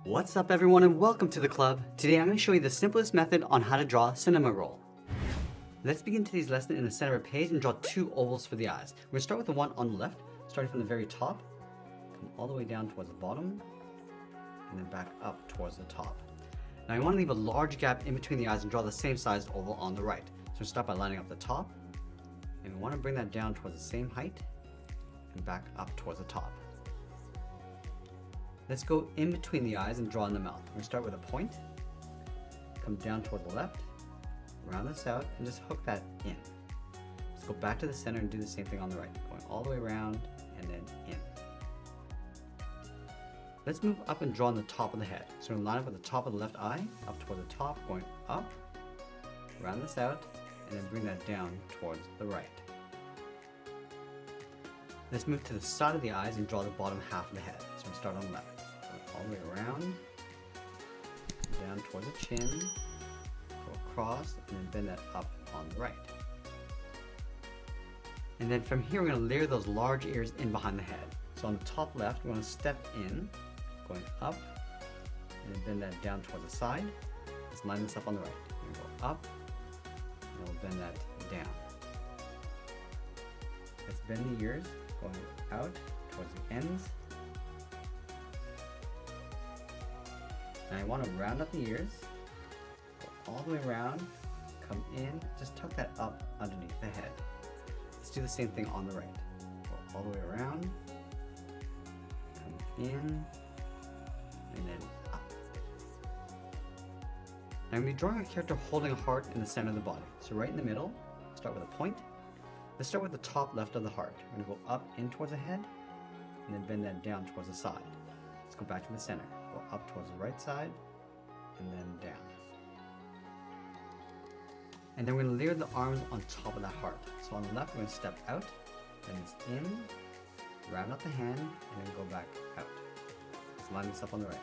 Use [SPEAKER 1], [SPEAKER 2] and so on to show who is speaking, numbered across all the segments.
[SPEAKER 1] What's up everyone and welcome to the club. Today I'm going to show you the simplest method on how to draw Cinnamoroll. Let's begin today's lesson in the center of a page and draw two ovals for the eyes. We're going to start with the one on the left, starting from the very top, come all the way down towards the bottom, and then back up towards the top. Now you want to leave a large gap in between the eyes and draw the same sized oval on the right. So start by lining up the top, and we want to bring that down towards the same height, and back up towards the top. Let's go in between the eyes and draw in the mouth. We're going to start with a point, come down toward the left, round this out, and just hook that in. Let's go back to the center and do the same thing on the right, going all the way around and then in. Let's move up and draw on the top of the head. So we're going to line up with the top of the left eye, up toward the top, going up, round this out, and then bring that down towards the right. Let's move to the side of the eyes and draw the bottom half of the head. So we start on the left, going all the way around, down towards the chin, go across, and then bend that up on the right. And then from here, we're going to layer those large ears in behind the head. So on the top left, we're going to step in, going up, and then bend that down towards the side. Let's line this up on the right. We're going to go up, and we'll bend that down. Let's bend the ears, going out towards the ends. Now I want to round up the ears, go all the way around, come in, just tuck that up underneath the head. Let's do the same thing on the right. Go all the way around, come in, and then up. Now I'm going to be drawing a character holding a heart in the center of the body. So right in the middle, start with a point. Let's start with the top left of the heart. We're going to go up in towards the head, and then bend that down towards the side. Let's go back to the center. Go up towards the right side, and then down. And then we're going to layer the arms on top of that heart. So on the left, we're going to step out, then it's in, round out the hand, and then go back out. Let's line this up on the right.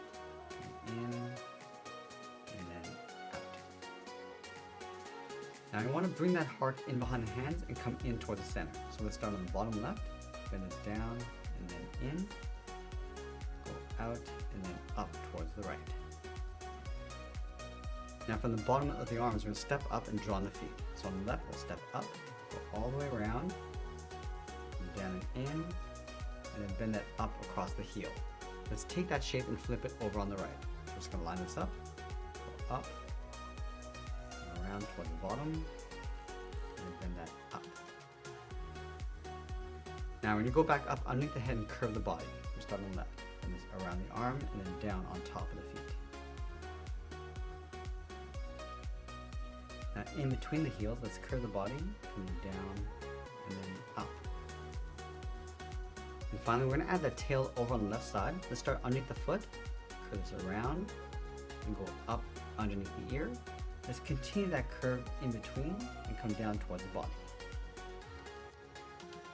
[SPEAKER 1] In, and then out. Now I want to bring that heart in behind the hands and come in towards the center. So let's start on the bottom left, bend it down, and then in, go out, and then up towards the right. Now from the bottom of the arms, we're going to step up and draw on the feet. So on the left, we'll step up, go all the way around, and down and in, and then bend that up across the heel. Let's take that shape and flip it over on the right. We're just going to line this up, go up, and around toward the bottom, and bend that up. Now when you go back up underneath the head and curve the body, we start on the left, and this around the arm, and then down on top of the feet. Now in between the heels, let's curve the body, coming down, and then up. And finally, we're going to add the tail over on the left side. Let's start underneath the foot, curve this around, and go up underneath the ear. Let's continue that curve in between and come down towards the body.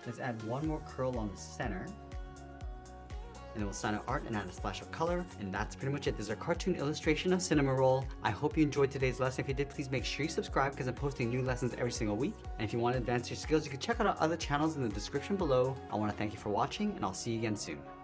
[SPEAKER 1] Let's add one more curl on the center, and then we'll sign our art and add a splash of color, and that's pretty much it. This is a cartoon illustration of Cinnamoroll. I hope you enjoyed today's lesson. If you did, please make sure you subscribe because I'm posting new lessons every single week. And if you want to advance your skills, you can check out our other channels in the description below. I want to thank you for watching, and I'll see you again soon.